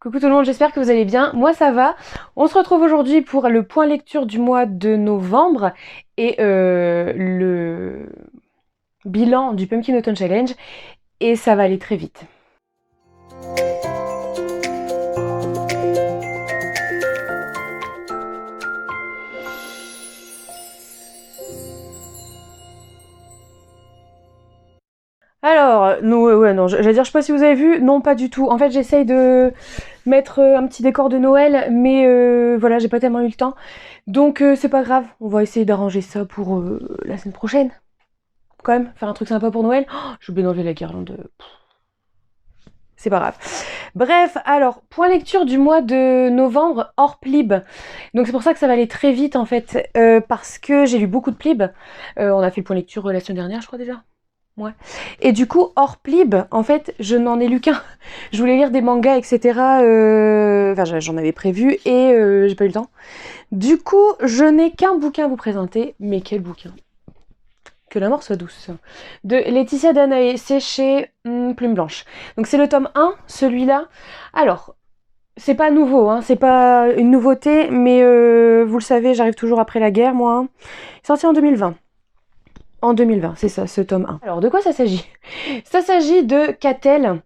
Coucou tout le monde, j'espère que vous allez bien. Moi ça va. On se retrouve aujourd'hui pour le point lecture du mois de novembre et le bilan du Pumpkin Autumn Challenge. Et ça va aller très vite. Alors, non, j'allais dire, je sais pas si vous avez vu, non pas du tout. En fait, j'essaye de mettre un petit décor de Noël, mais voilà, j'ai pas tellement eu le temps. Donc c'est pas grave, on va essayer d'arranger ça pour la semaine prochaine. Quand même, faire un truc sympa pour Noël. Oh, j'ai oublié d'enlever la guirlande. C'est pas grave. Bref, alors, point lecture du mois de novembre hors plib. Donc c'est pour ça que ça va aller très vite en fait, parce que j'ai lu beaucoup de plib. On a fait le point lecture la semaine dernière, je crois déjà. Ouais. Et du coup, hors plib, en fait, je n'en ai lu qu'un. Je voulais lire des mangas, etc. Enfin, j'en avais prévu et j'ai pas eu le temps. Du coup, je n'ai qu'un bouquin à vous présenter. Mais quel bouquin? Que la mort soit douce. De Laetitia Danaé, c'est chez Plume Blanche. Donc c'est le tome 1, celui-là. Alors, c'est pas nouveau, hein, c'est pas une nouveauté, mais vous le savez, j'arrive toujours après la guerre, moi. Hein. Il est sorti en 2020. En 2020, c'est ça, ce tome 1. Alors, de quoi ça s'agit? Ça s'agit de Catel,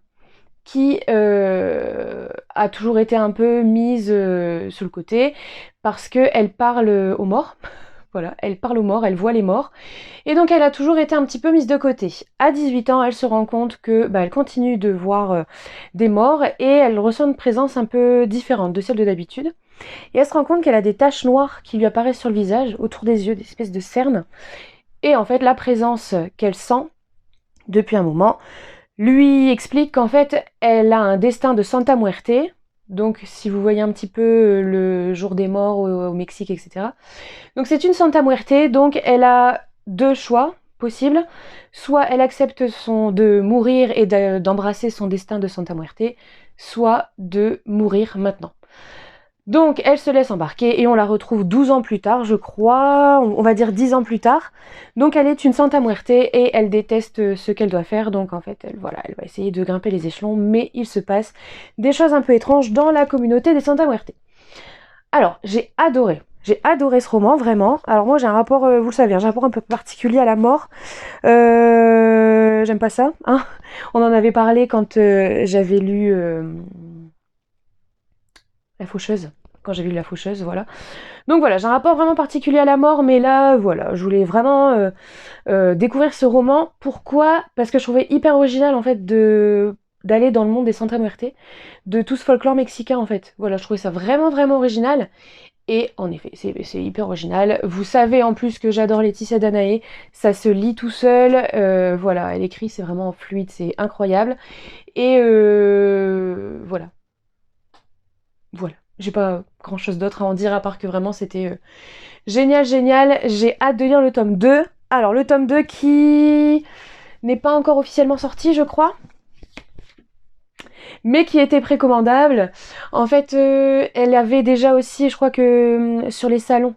qui a toujours été un peu mise sur le côté, parce qu'elle parle aux morts. Voilà, elle parle aux morts, elle voit les morts. Et donc, elle a toujours été un petit peu mise de côté. À 18 ans, elle se rend compte que elle continue de voir des morts, et elle ressent une présence un peu différente de celle de d'habitude. Et elle se rend compte qu'elle a des taches noires qui lui apparaissent sur le visage, autour des yeux, des espèces de cernes. Et en fait, la présence qu'elle sent depuis un moment lui explique qu'en fait, elle a un destin de Santa Muerte. Donc, si vous voyez un petit peu le jour des morts au Mexique, etc. Donc, c'est une Santa Muerte. Donc, elle a deux choix possibles. Soit elle accepte de mourir et d'embrasser son destin de Santa Muerte, soit de mourir maintenant. Donc elle se laisse embarquer et on la retrouve 12 ans plus tard, je crois, on va dire 10 ans plus tard. Donc elle est une Santa Muerte et elle déteste ce qu'elle doit faire, donc en fait elle va essayer de grimper les échelons, mais il se passe des choses un peu étranges dans la communauté des Santa Muerte. Alors j'ai adoré ce roman, vraiment. Alors moi j'ai un rapport, vous le savez, j'ai un rapport un peu particulier à la mort. J'aime pas ça, hein. On en avait parlé quand j'avais lu La Faucheuse. Quand j'ai vu La Faucheuse, voilà. Donc voilà, j'ai un rapport vraiment particulier à la mort, mais là, voilà, je voulais vraiment découvrir ce roman. Pourquoi? Parce que je trouvais hyper original, en fait, d'aller dans le monde des Santa Muerte, de tout ce folklore mexicain, en fait. Voilà, je trouvais ça vraiment, vraiment original. Et en effet, c'est hyper original. Vous savez en plus que j'adore Laetitia Danaé, ça se lit tout seul. Voilà, elle écrit, c'est vraiment fluide, c'est incroyable. Et voilà. Voilà. J'ai pas grand chose d'autre à en dire à part que vraiment c'était génial, génial. J'ai hâte de lire le tome 2. Alors, le tome 2 qui n'est pas encore officiellement sorti, je crois, mais qui était précommandable. En fait, elle avait déjà aussi, je crois que sur les salons,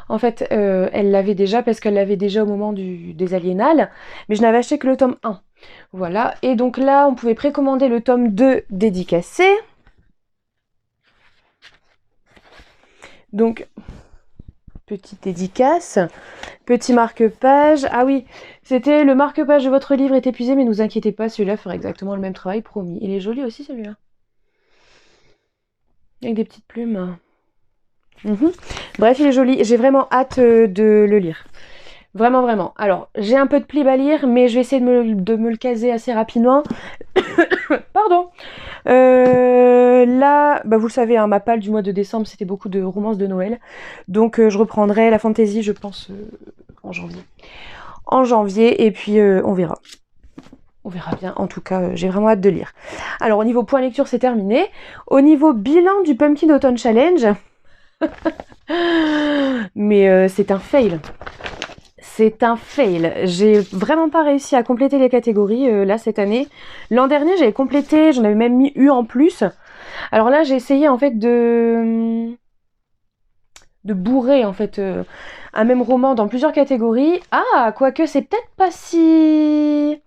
en fait, elle l'avait déjà parce qu'elle l'avait déjà au moment des Aliénales, mais je n'avais acheté que le tome 1. Voilà. Et donc là, on pouvait précommander le tome 2 dédicacé. Donc, petite dédicace, petit marque-page. Ah oui, c'était le marque-page de votre livre est épuisé, mais ne vous inquiétez pas, celui-là fera exactement le même travail, promis. Il est joli aussi, celui-là. Avec des petites plumes. Bref, il est joli. J'ai vraiment hâte de le lire. Vraiment, vraiment. Alors, j'ai un peu de plib à lire, mais je vais essayer de me le caser assez rapidement. Pardon. Là, vous le savez, hein, ma palle du mois de décembre, c'était beaucoup de romances de Noël. Donc, je reprendrai la fantasy, je pense, en janvier. En janvier, et puis on verra. On verra bien. En tout cas, j'ai vraiment hâte de lire. Alors, au niveau point lecture, c'est terminé. Au niveau bilan du Pumpkin Autumn Challenge, mais c'est un fail. C'est un fail. J'ai vraiment pas réussi à compléter les catégories là cette année. L'an dernier, j'avais complété, j'en avais même mis U en plus. Alors là, j'ai essayé en fait de bourrer en fait un même roman dans plusieurs catégories. Ah, quoique c'est peut-être pas si...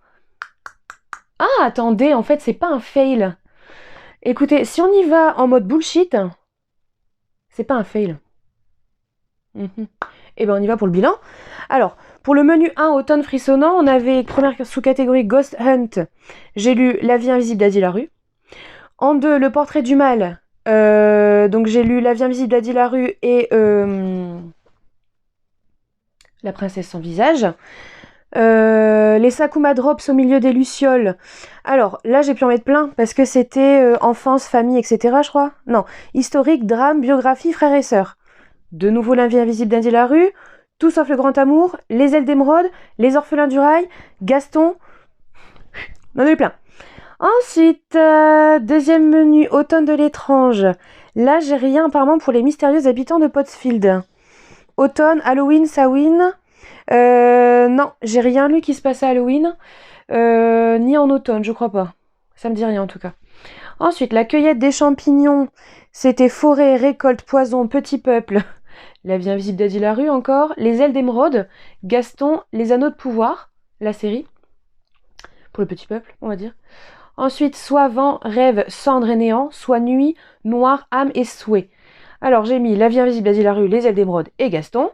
Ah, attendez, en fait, c'est pas un fail. Écoutez, si on y va en mode bullshit, c'est pas un fail. Et ben on y va pour le bilan. Alors, pour le menu 1, automne frissonnant, on avait première sous-catégorie Ghost Hunt. J'ai lu La vie invisible d'Adi Larue. En 2, Le portrait du mal. Donc j'ai lu La vie invisible d'Adi Larue et La princesse sans visage. Les Sakuma Drops au milieu des Lucioles. Alors là, j'ai pu en mettre plein parce que c'était enfance, famille, etc. Je crois. Non, historique, drame, biographie, frères et sœurs. De nouveau La vie invisible d'Andy Larue, Tout sauf le grand amour, Les ailes d'émeraude, Les orphelins du rail, Gaston. On en a eu plein. Ensuite, deuxième menu, automne de l'étrange. Là, j'ai rien apparemment pour les mystérieux habitants de Pottsfield. Automne, Halloween, Samhain. Non, j'ai rien lu qui se passe à Halloween, ni en automne, je crois pas. Ça me dit rien en tout cas. Ensuite, la cueillette des champignons, c'était forêt, récolte, poison, petit peuple. La vie invisible d'Adi Larue encore. Les ailes d'émeraude, Gaston, les anneaux de pouvoir, la série. Pour le petit peuple, on va dire. Ensuite, soit vent, rêve, cendre et néant, soit nuit, noir, âme et souhait. Alors j'ai mis La vie invisible d'Adi Larue, les ailes d'émeraude et Gaston.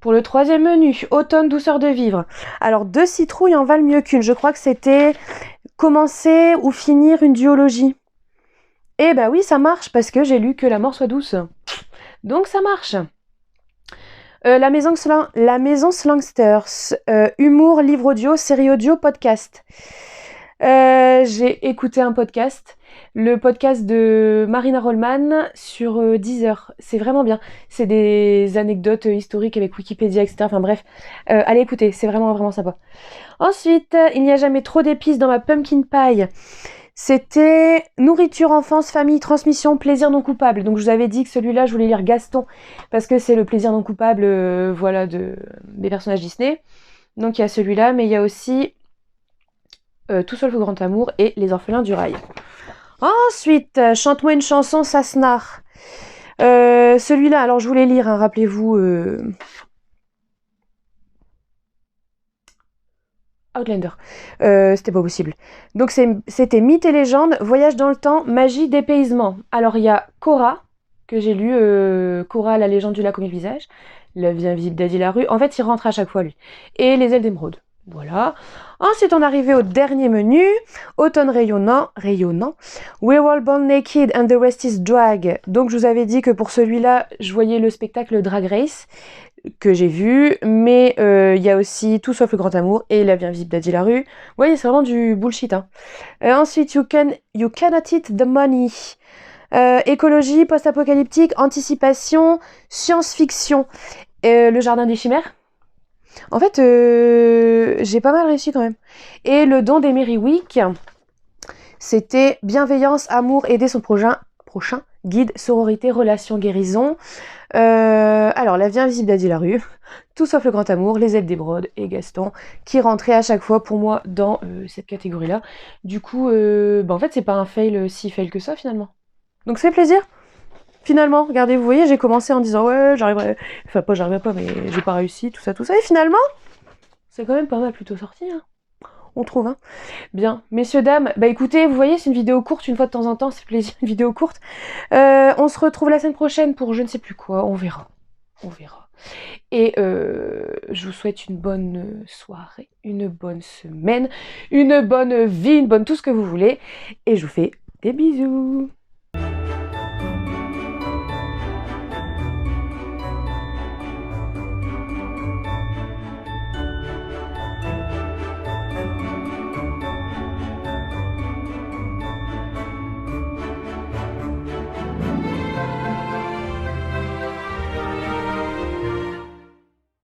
Pour le troisième menu, automne, douceur de vivre. Alors 2 citrouilles en valent mieux qu'une. Je crois que c'était commencer ou finir une duologie. Et bah oui, ça marche parce que j'ai lu Que la mort soit douce. Donc ça marche. La maison Slangsters. Humour, livre audio, série audio, podcast. J'ai écouté un podcast. Le podcast de Marina Rollman sur Deezer. C'est vraiment bien. C'est des anecdotes historiques avec Wikipédia, etc. Enfin bref, allez écouter, c'est vraiment vraiment sympa. Ensuite, Il n'y a jamais trop d'épices dans ma pumpkin pie. C'était Nourriture, enfance, famille, transmission, plaisir non coupable. Donc je vous avais dit que celui-là, je voulais lire Gaston parce que c'est le plaisir non coupable, voilà, des personnages Disney. Donc il y a celui-là, mais il y a aussi Tout seul le grand amour et Les orphelins du rail. Ensuite, Chante-moi une chanson, Sassenach. Celui-là, alors je voulais lire, hein, rappelez-vous. Outlander. C'était pas possible. Donc c'était Mythes et légendes, Voyage dans le temps, magie, dépaysement. Alors il y a Cora, que j'ai lu, Cora, la légende du lac au mille visages, La vie invisible d'Adi Larue. En fait, il rentre à chaque fois, lui. Et Les ailes d'émeraude. Voilà. Ensuite, on arrivait au dernier menu. Automne rayonnant. We're all born naked and the rest is drag. Donc, je vous avais dit que pour celui-là, je voyais le spectacle Drag Race que j'ai vu, mais il y a aussi Tout sauf le grand amour et La vie invisible d'Adi Larue. Vous voyez, c'est vraiment du bullshit. Hein. Ensuite, you cannot eat the money. Écologie, post-apocalyptique, anticipation, science-fiction. Le jardin des chimères. En fait, j'ai pas mal réussi quand même. Et le don des Week, c'était bienveillance, amour, aider son prochain, guide, sororité, relation, guérison. Alors, La vie invisible d'Adi Larue, Tout sauf le grand amour, Les ailes d'émeraude et Gaston, qui rentraient à chaque fois pour moi dans cette catégorie-là. Du coup, en fait, c'est pas un fail si fail que ça finalement. Donc, ça fait plaisir. Finalement, regardez, vous voyez, j'ai commencé en disant ouais, j'arriverai. Enfin, pas j'arriverai pas, mais j'ai pas réussi, tout ça. Et finalement, c'est quand même pas mal plutôt sorti, hein. On trouve, hein. Bien, messieurs, dames, bah écoutez, vous voyez, c'est une vidéo courte, une fois de temps en temps, c'est plaisir, une vidéo courte. On se retrouve la semaine prochaine pour je ne sais plus quoi, on verra. Et je vous souhaite une bonne soirée, une bonne semaine, une bonne vie, une bonne tout ce que vous voulez. Et je vous fais des bisous.